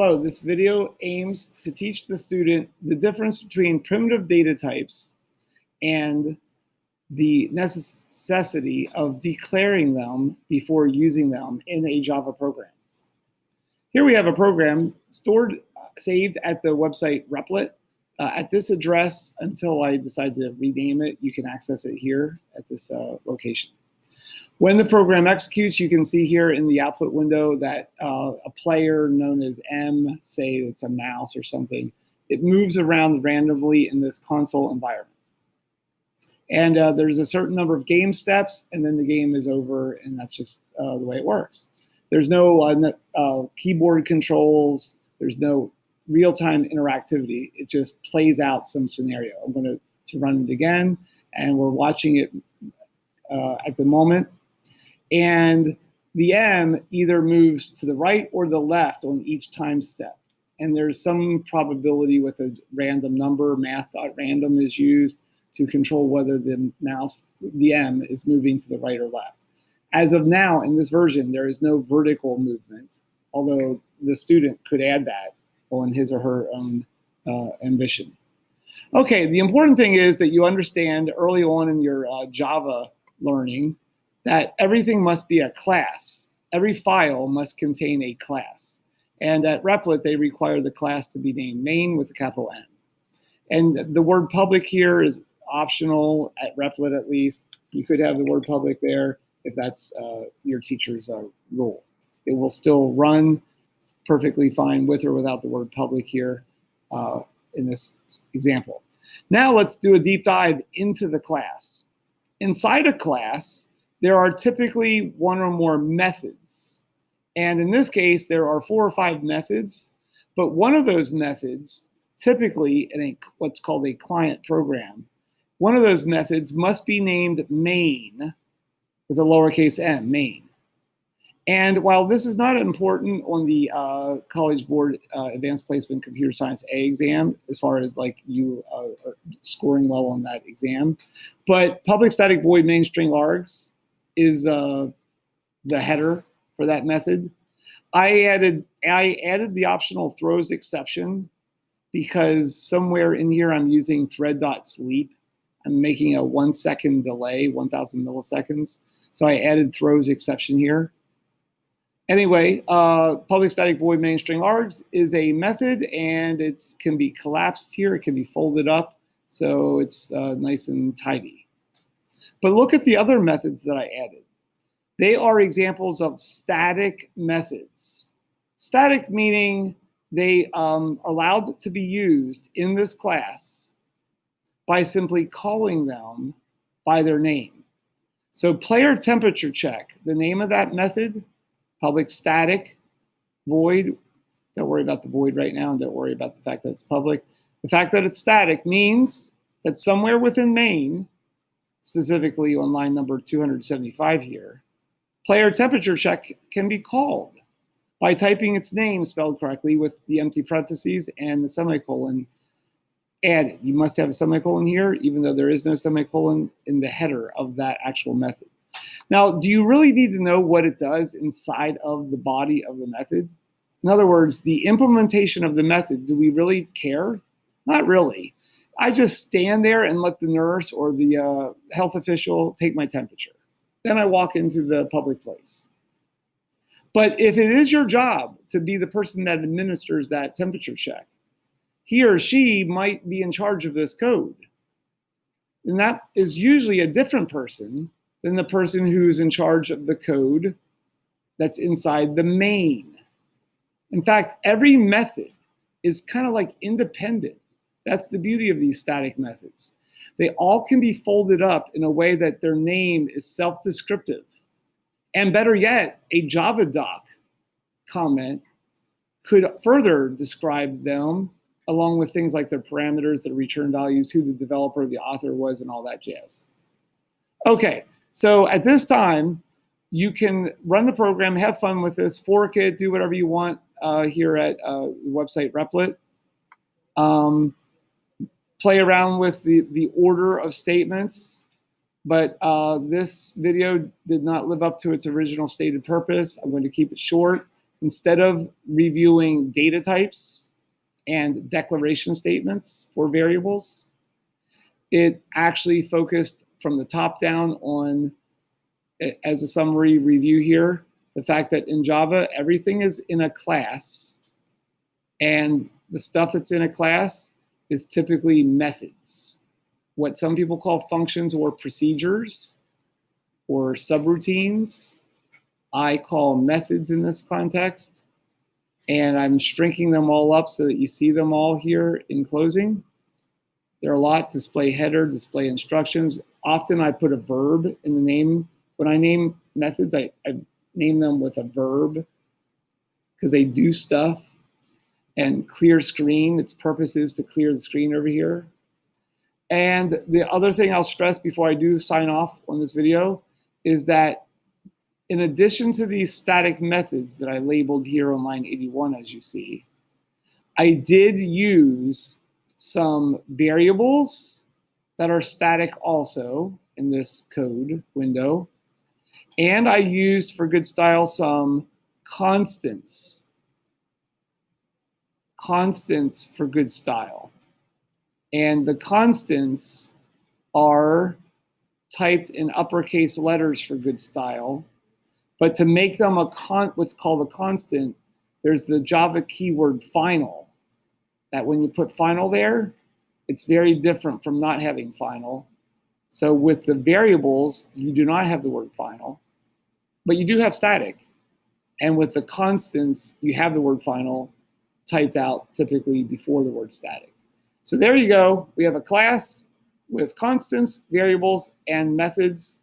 Hello, this video aims to teach the student the difference between primitive data types and the necessity of declaring them before using them in a Java program. Here we have a program saved at the website Replit. At this address, until I decide to rename it, you can access it here at this location. When the program executes, you can see here in the output window that a player known as M, say it's a mouse or something, it moves around randomly in this console environment. And there's a certain number of game steps, and then the game is over, and that's just the way it works. There's no keyboard controls. There's no real-time interactivity. It just plays out some scenario. I'm going to run it again, and we're watching it at the moment. And the M either moves to the right or the left on each time step. And there's some probability with a random number, math.random is used to control whether the M is moving to the right or left. As of now, in this version, there is no vertical movement, although the student could add that on his or her own ambition. Okay, the important thing is that you understand early on in your Java learning that everything must be a class. Every file must contain a class. And at Replit, they require the class to be named main with a capital N. And the word public here is optional at Replit, at least. You could have the word public there if that's your teacher's rule. It will still run perfectly fine with or without the word public here in this example. Now let's do a deep dive into the class. Inside a class, there are typically one or more methods. And in this case, there are 4 or 5 methods, but one of those methods, typically in what's called a client program, one of those methods must be named main with a lowercase m, main. And while this is not important on the College Board Advanced Placement Computer Science A exam, as far as like you are scoring well on that exam, but public static void main string args is the header for that method. I added the optional throws exception because somewhere in here I'm using thread.sleep. I'm making a 1 second delay, 1,000 milliseconds. So I added throws exception here. Anyway, public static void main string args is a method, and it can be collapsed here. It can be folded up, so it's nice and tidy. But look at the other methods that I added. They are examples of static methods. Static meaning they are allowed to be used in this class by simply calling them by their name. So player temperature check, the name of that method, public static void. Don't worry about the void right now, and don't worry about the fact that it's public. The fact that it's static means that somewhere within main, specifically on line number 275 here, player temperature check can be called by typing its name spelled correctly with the empty parentheses and the semicolon added. You must have a semicolon here, even though there is no semicolon in the header of that actual method. Now, do you really need to know what it does inside of the body of the method? In other words, the implementation of the method, do we really care? Not really. I just stand there and let the nurse or the health official take my temperature. Then I walk into the public place. But if it is your job to be the person that administers that temperature check, he or she might be in charge of this code. And that is usually a different person than the person who's in charge of the code that's inside the main. In fact, every method is kind of like independent. That's the beauty of these static methods. They all can be folded up in a way that their name is self-descriptive. And better yet, a Java doc comment could further describe them along with things like their parameters, their return values, who the developer, the author was, and all that jazz. Okay, so at this time, you can run the program, have fun with this, fork it, do whatever you want here at the website Replit. Play around with the order of statements, but this video did not live up to its original stated purpose. I'm going to keep it short instead of reviewing data types and declaration statements for variables, it actually focused from the top down on, as a summary review here, the fact that in Java, everything is in a class, and the stuff that's in a class is typically methods. What some people call functions or procedures or subroutines, I call methods in this context. And I'm shrinking them all up so that you see them all here in closing. There are a lot: display header, display instructions. Often I put a verb in the name. When I name methods, I name them with a verb because they do stuff. And clear screen, its purpose is to clear the screen over here. And the other thing I'll stress before I do sign off on this video is that in addition to these static methods that I labeled here on line 81, as you see, I did use some variables that are static also in this code window. And I used, for good style, some constants for good style. And the constants are typed in uppercase letters for good style. But to make them what's called a constant, there's the Java keyword final. That when you put final there, it's very different from not having final. So with the variables, you do not have the word final, but you do have static. And with the constants, you have the word final typed out typically before the word static. So there you go. We have a class with constants, variables, and methods,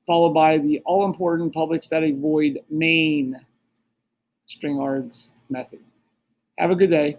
followed by the all-important public static void main string args method. Have a good day.